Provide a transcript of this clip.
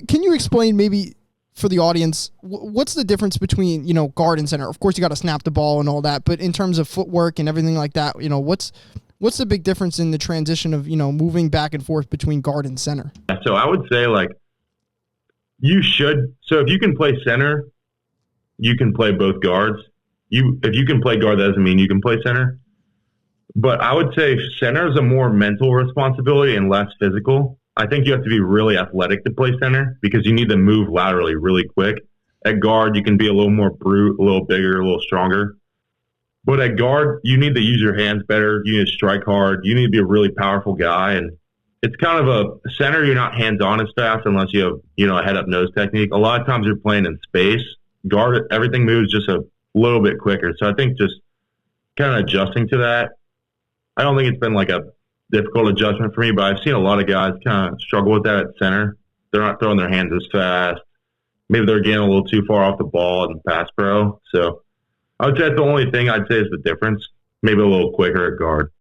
Can you explain maybe for the audience what's the difference between guard and center? Of course, you got to snap the ball and all that, but in terms of footwork and everything like that, what's the big difference in the transition of moving back and forth between guard and center? So I would say you should. So if you can play center, you can play both guards. If you can play guard, that doesn't mean you can play center. But I would say center is a more mental responsibility and less physical. I think you have to be really athletic to play center because you need to move laterally really quick. At guard, you can be a little more brute, a little bigger, a little stronger. But at guard, you need to use your hands better. You need to strike hard. You need to be a really powerful guy. And it's kind of a center, you're not hands-on as fast unless you have, a head-up-nose technique. A lot of times you're playing in space. Guard, everything moves just a little bit quicker. So I think just kind of adjusting to that. I don't think it's been a difficult adjustment for me, but I've seen a lot of guys kind of struggle with that at center. They're not throwing their hands as fast. Maybe they're getting a little too far off the ball in pass pro. So I would say that's the only thing I'd say is the difference. Maybe a little quicker at guard.